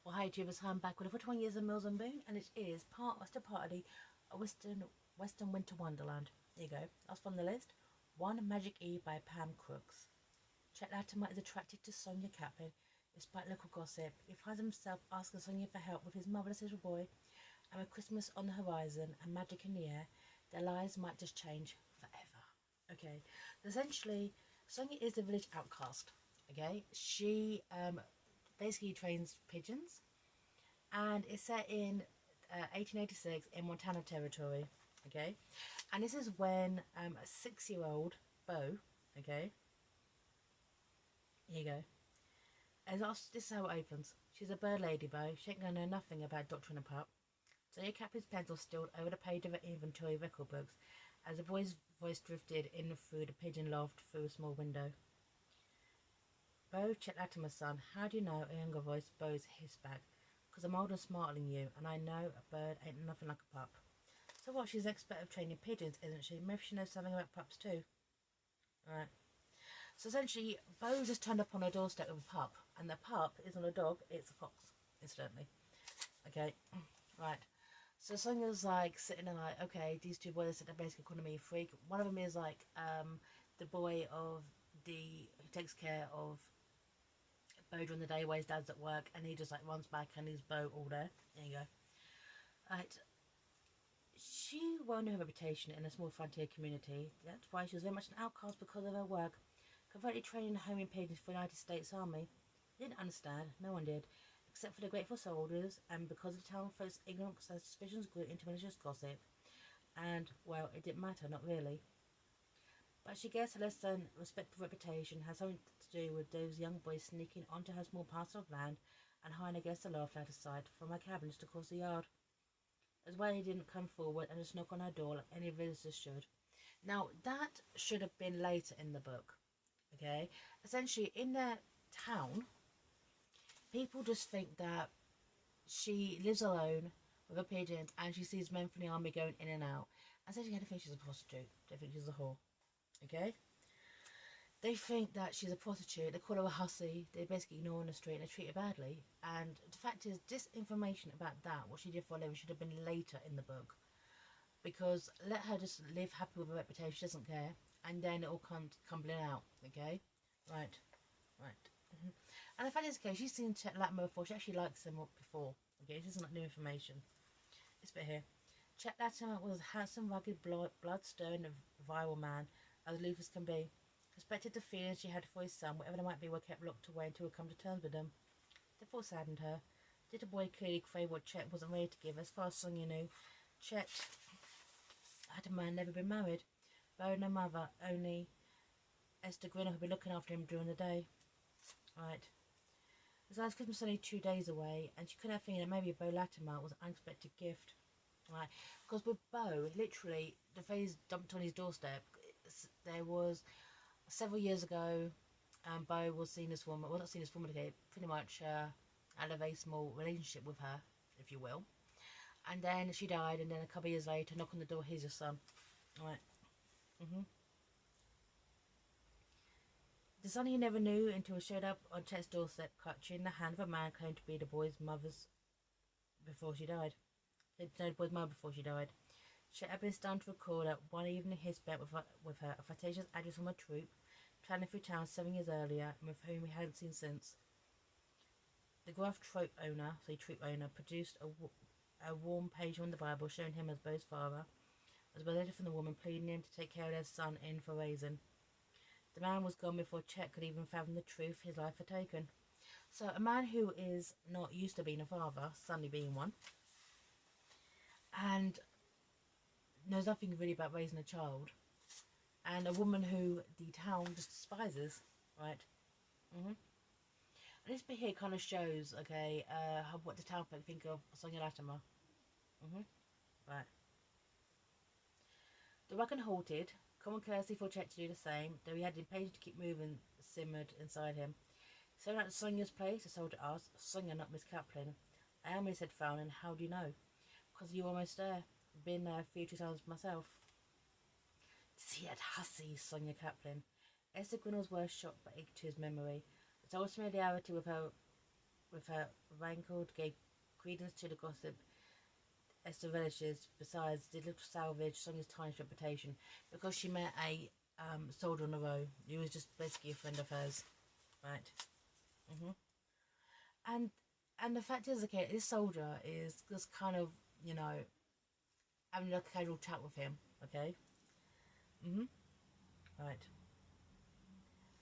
Well, hi tubers, I'm back with a 41 years of Mills and Boone, and it is still part of the Western Winter Wonderland. There you go. That's from the list. One Magic E by Pam Crooks. Chet Latimer is attracted to Sonja Kaplan, despite local gossip. He finds himself asking Sonja for help with his motherless little boy, and with Christmas on the horizon and magic in the air, their lives might just change forever. Okay, essentially, Sonja is a village outcast. Okay, she basically trains pigeons, and it's set in 1886 in Montana Territory. Okay, and this is when a 6-year-old Beau, okay, here you go. And this is how it opens. She's a bird lady, Beau. She ain't gonna know nothing about doctrine and pup. So your Captain's pencil stilled over the page of her inventory record books as the boy's voice drifted in through the pigeon loft through a small window. Beau, Chet Latimer's son, how do you know? A younger voice, Beau's hissed back. Because I'm older and smarter than you, and I know a bird ain't nothing like a pup. So what, she's an expert of training pigeons, isn't she? Maybe she knows something about pups too. Alright. So essentially, Beau just turned up on her doorstep with a pup, and the pup isn't a dog, it's a fox, incidentally. Okay, right. So Sonja's like sitting there like, okay, these two boys are basically calling me a freak. One of them is like the boy of who takes care of Beau during the day while his dad's at work, and he just like runs back and he's Beau all there. There you go. Right. She won her reputation in a small frontier community. That's why she was very much an outcast because of her work. Covertly training homing pigeons for the United States Army. They didn't understand, no one did, except for the grateful soldiers, and because of the town folks' ignorance, their suspicions grew into malicious gossip. And, well, it didn't matter, not really. But she guessed her less than respectful reputation had something to do with those young boys sneaking onto her small parcel of land and hiding against the loft out of sight from her cabin just across the yard. As well, he didn't come forward and just knock on her door like any visitors should. Now, that should have been later in the book. Okay? Essentially, in their town, people just think that she lives alone with her pigeons and she sees men from the army going in and out. And so they think she's a prostitute. They think she's a whore. Okay? They think that she's a prostitute. They call her a hussy. They basically ignore her on the street and they treat her badly. And the fact is, this information about that, what she did for a living, should have been later in the book. Because let her just live happy with her reputation. She doesn't care. And then it all comes tumbling out. Okay? Right. And the fact is, okay, she's seen Chet Latimer before. She actually likes him before. Okay, this isn't new information. This bit here. Chet Latimer was a handsome, rugged, blood-stirring, virile man, as aloof as can be. Respected the feelings she had for his son, whatever they might be, were kept locked away until he would come to terms with them. The thought saddened her. Did the boy clearly crave what Chet wasn't ready to give? As far as Sonja knew, Chet Latimer had never been married. Beau, no mother, only Esther Grinner who'd be looking after him during the day. Right. Besides, Christmas was only 2 days away, and she couldn't have feeling that maybe Beau Latimer was an unexpected gift. Right. Because with Beau, literally, the phrase dumped on his doorstep, there was several years ago, Beau was seen as woman, well, not seen as woman, okay, pretty much had a very small relationship with her, if you will. And then she died, and then a couple of years later, knock on the door, here's your son. Right. The son he never knew until he showed up on Chet's doorstep, clutching the hand of a man claimed to be the boy's mother's before she died. No, the boy's mother before she died. Chet had been stunned to recall that one evening he spent with her, a flirtatious actress from a troupe, travelling through town 7 years earlier, and with whom he hadn't seen since. The gruff troupe owner, produced a warm page from the Bible showing him as Beau's father, as well as a letter from the woman pleading him to take care of their son in for raising. The man was gone before Chet could even fathom the truth his life had taken. So a man who is not used to being a father, suddenly being one, and knows nothing really about raising a child, and a woman who the town just despises, right? And this bit here kind of shows, okay, what the town folk think of Sonja Latimer. Right. The wagon halted. Common courtesy for Chet to do the same, though he had the impatience to keep moving simmered inside him. So at Sonja's place, the soldier asked. Sonja, not Miss Kaplan. I am, he said, frowning. How do you know? Because you're almost there. Been there a few times myself. See that hussy, Sonja Kaplan. Esther Grinnell's worst shot but ached to his memory. The old familiarity with her with her rankled, gave credence to the gossip as the villages. Besides, did little salvage Sonya's tarnished reputation because she met a soldier on the road who was just basically a friend of hers, right? hmm And the fact is, okay, this soldier is just kind of, you know, having a casual chat with him, okay? hmm Right.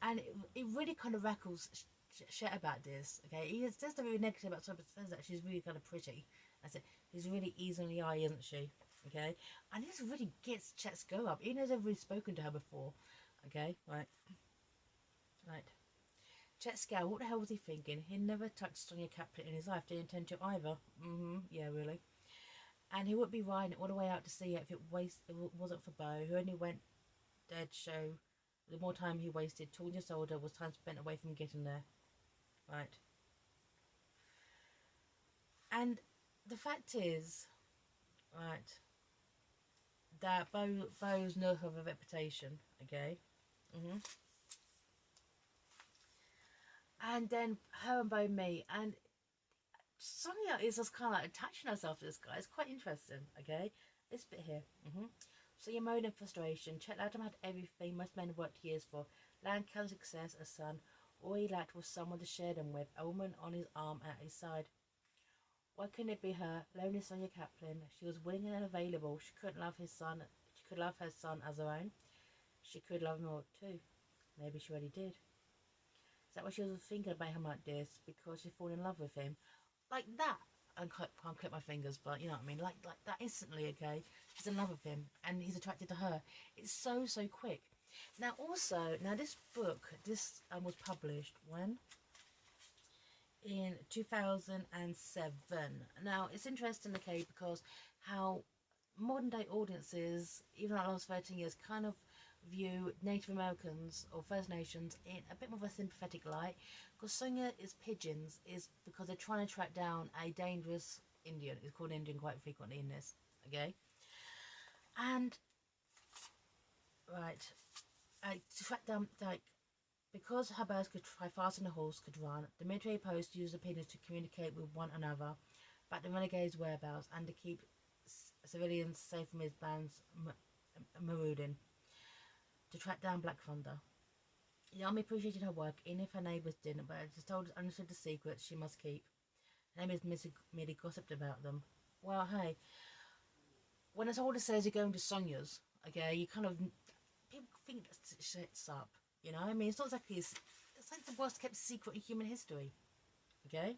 And it really kind of rackles shit about this, okay? He says something really negative about someone, but says that she's really kind of pretty. I said, she's really easy on the eye, isn't she? Okay? And this really gets Chet's go up, even though he's never really spoken to her before. Okay? Right. Right. Chet scowled. What the hell was he thinking? He never touched Sonia Kaplan in his life. Didn't intend to either. Yeah, really. And he wouldn't be riding all the way out to see it if it wasn't for Beau, who only went dead. So the more time he wasted talking to his older was time spent away from getting there. Right. And the fact is, right, that Beau's no of a reputation. Okay. And then her and Beau meet, and Sonia is just kind of like attaching herself to this guy. It's quite interesting, okay? This bit here. So you're moaning in frustration. Chet Adam had everything most men worked years for. Land, cancer, success, a son. All he lacked was someone to share them with. A woman on his arm at his side. Why couldn't it be her? Lonely Sonia Kaplan. She was willing and available. She couldn't love his son. She could love her son as her own. She could love him more too. Maybe she already did. Is that why she was thinking about him like this? Because she fallen in love with him? Like that. I can't clip my fingers, but you know what I mean. Like that instantly. Okay, she's in love with him, and he's attracted to her. It's so quick. Now this book was published when in 2007. Now it's interesting, okay, because how modern day audiences, even like the last 13 years, kind of view Native Americans or First Nations in a bit more of a sympathetic light, because Sonia is pigeons is because they're trying to track down a dangerous Indian. It's called Indian quite frequently in this, okay? And right, to track down, like, because her birds could fly faster than a horse could run, the military posts used the pigeons to communicate with one another about the renegade's whereabouts and to keep civilians safe from his band's marauding. To track down Black Thunder. The army appreciated her work, even if her neighbours didn't, but just understood the secrets she must keep. Her neighbours merely gossiped about them. Well, hey, when a soldier says you're going to Sonya's, okay, you kind of, people think that shit's up, you know? I mean, it's not exactly, it's like the worst kept secret in human history, okay?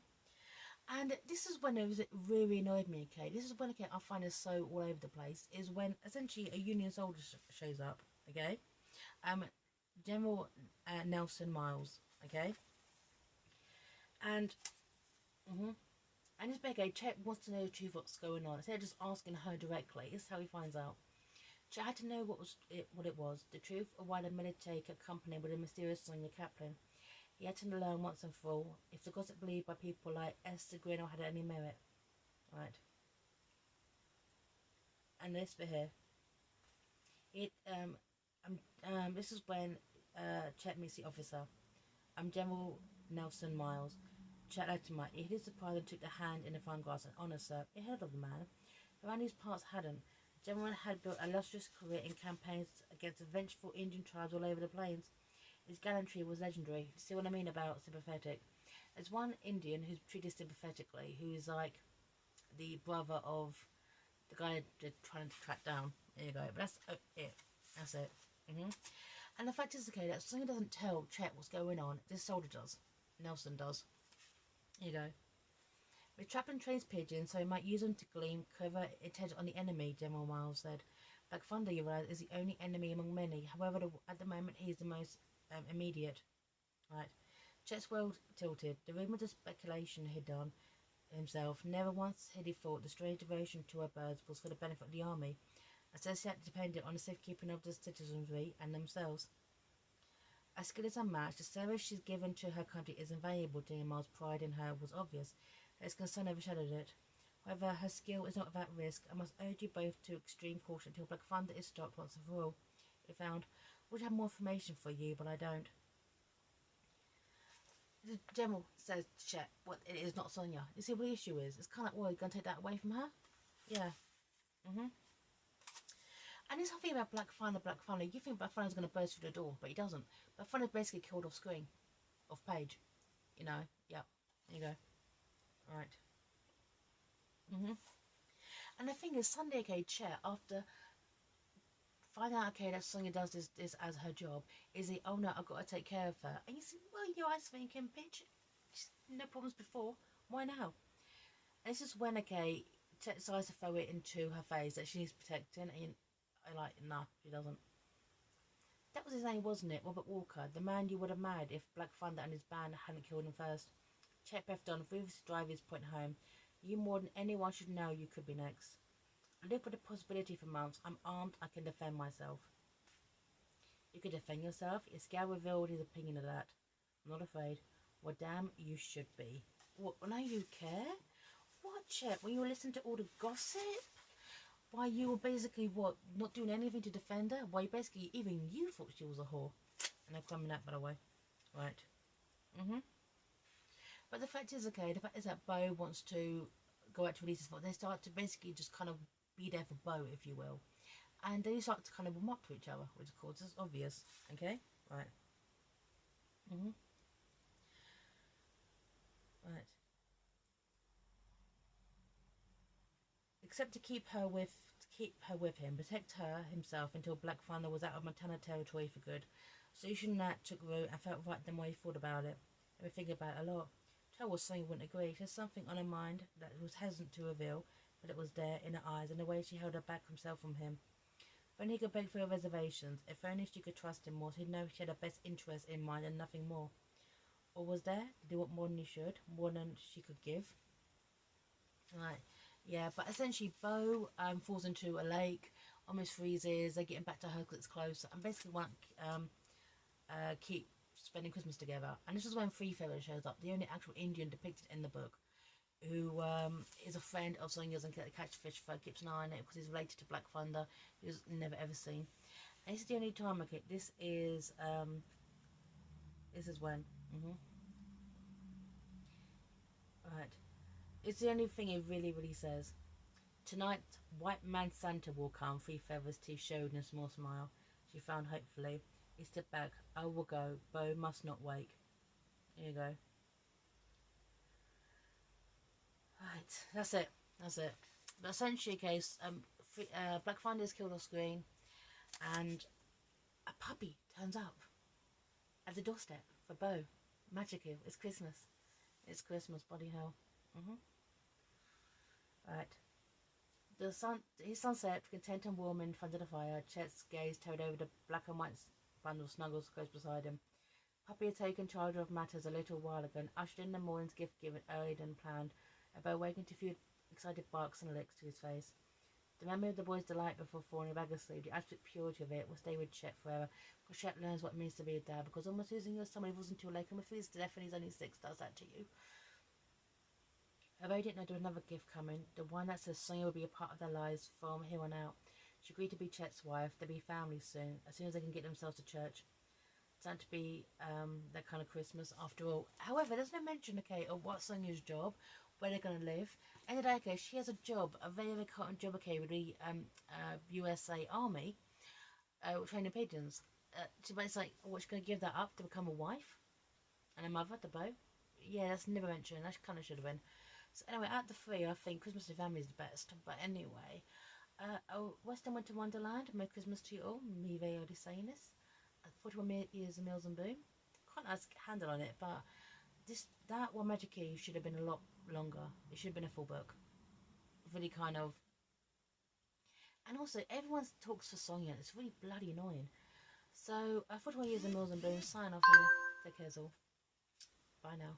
And this is when it really annoyed me, okay? This is when, okay, I find it so all over the place, is when essentially a Union soldier shows up, okay? General Nelson Miles, okay? And, and this big Chet wants to know the truth of what's going on. Instead of just asking her directly, this is how he finds out. Chet had to know what it was, the truth of why the military kept company with a mysterious Sonia Kaplan. He had to learn once and for all if the gossip believed by people like Esther Grinnell had any merit. Right. And this bit here. This is when Chet meets the officer. I'm General Nelson Miles. Chet led to my ear. He surprised and took the hand in the fine grass and honour, sir. He heard of the man. Around these parts hadn't. The general had built a illustrious career in campaigns against the vengeful Indian tribes all over the plains. His gallantry was legendary. See what I mean about sympathetic? There's one Indian who's treated sympathetically, who is like the brother of the guy they're trying to track down. There you go. But that's it. That's it. And the fact is, okay, that Sonia doesn't tell Chet what's going on. This soldier does. Nelson does. Here you go. But Chaplin trains pigeons, so he might use them to glean covert intelligence on the enemy, General Miles said. Black Thunder, you realize, is the only enemy among many. However, at the moment, he's the most immediate. Right. Chet's well tilted. The rumours of speculation he'd done himself. Never once had he thought the strange devotion to her birds was for the benefit of the army. Associate depended on the safekeeping of the citizenry and themselves. Her skill is unmatched. The service she's given to her country is invaluable. General Miles' pride in her was obvious. His concern overshadowed it. However, her skill is not without risk. I must urge you both to extreme caution until Black Thunder is stopped once and for all. He found, would have more information for you, but I don't. the general says to Chet, "What it is not Sonja." You see what the issue is? It's kind of like, well, you're gonna take that away from her? Yeah. Mhm. And this whole thing about Black Thunder, you think Black Thunder's gonna burst through the door, but he doesn't. Black Thunder's basically killed off screen, off page. You know. Yep. There you go. All right. Mhm. And the thing is, Sunday, okay, Chet, after find out, okay, that Sonja does this as her job, is he, oh no, I've got to take care of her. And you see, well, your eyes thinking, bitch, no problems before, why now? And this is when, okay, decides to throw it into her face that she needs protecting, and I like, nah, she doesn't. That was his name, wasn't it? Robert Walker, the man you would have married if Black Thunder and his band hadn't killed him first. Chet Beth Dunn ruthlessly drive his point home. You more than anyone should know you could be next. I live with the possibility for months. I'm armed, I can defend myself. You could defend yourself. Iscal revealed his opinion of that. I'm not afraid. Well, damn, you should be. What, now you care? What, Chet? When you were listening to all the gossip? Why, you were basically, what, not doing anything to defend her? Why, basically, even you thought she was a whore. And I'm coming out, by the way. Right. Mm-hmm. But the fact is, okay, the fact is that Beau wants to go out to release his phone. They start to basically just kind of be there for Beau, if you will. And they start to kind of warm up to each other, which of course is obvious. Okay? Right. Mm-hmm. Right. Except to keep her with him, protect her himself until Black Thunder was out of Montana territory for good. Solution that took root and felt right then while he thought about it. I've been thinking about it a lot. Tell was something wouldn't agree. There's something on her mind that was hesitant to reveal, but it was there in her eyes and the way she held her back himself from him. If only he could break through her reservations, if only she could trust him more, so he'd know she had her best interest in mind and nothing more. Or was there? Did he want more than he should? More than she could give? Right. Yeah, but essentially Beau falls into a lake, almost freezes, they're getting back to her because it's close, and basically want um, keep spending Christmas together. And this is when Free Feather shows up, the only actual Indian depicted in the book, who is a friend of Sonya's and catch fish for, keeps an eye on it because he's related to Black Thunder, who's never ever seen. And this is the only time, okay, this is when, right, it's the only thing it really, really says. Tonight, White Man Santa will come. Three Feathers' teeth showed in a small smile. She frowned hopefully. He stepped back. I will go. Beau must not wake. Here you go. Right, that's it. That's it. But essentially, case Black Thunder is killed off screen, and a puppy turns up at the doorstep for Beau. Magical. It's Christmas. It's Christmas. Bloody hell. Right. His sunset, content and warm in front of the fire. Chet's gaze towed over the black and white bundle snuggles close beside him. Puppy had taken charge of matters a little while ago and ushered in the morning's gift given earlier than planned, Beau wakened to a few excited barks and licks to his face. The memory of the boy's delight before falling back asleep, the absolute purity of it, will stay with Chet forever, because Chet learns what it means to be a dad, because almost losing your son when he wasn't too late, and with his death when he's only 6, does that to you. Although he didn't know there was another gift coming, the one that says Sonia will be a part of their lives from here on out. She agreed to be Chet's wife. They'll be family soon, as soon as they can get themselves to church. It's time to be that kind of Christmas after all. However, there's no mention, okay, of what Sonia's job, where they're going to live. And then, okay, she has a job, a very important job, okay, with the USA Army, training pigeons. But it's like, what's she going to give that up to become a wife and a mother to Beau? Yeah, that's never mentioned. That kind of should have been. So anyway, out of the three, I think Christmas with Family is the best. But anyway, Western Winter Wonderland, Merry Christmas to you all. Mi veo de Sainus. 41 years of Mills and Boom. Quite nice handle on it, but that One Magic Key should have been a lot longer. It should have been a full book. Really kind of. And also, everyone talks for Sonya. It's really bloody annoying. So, 41 years of Mills and Boom. Sign off. Take care, all. Bye now.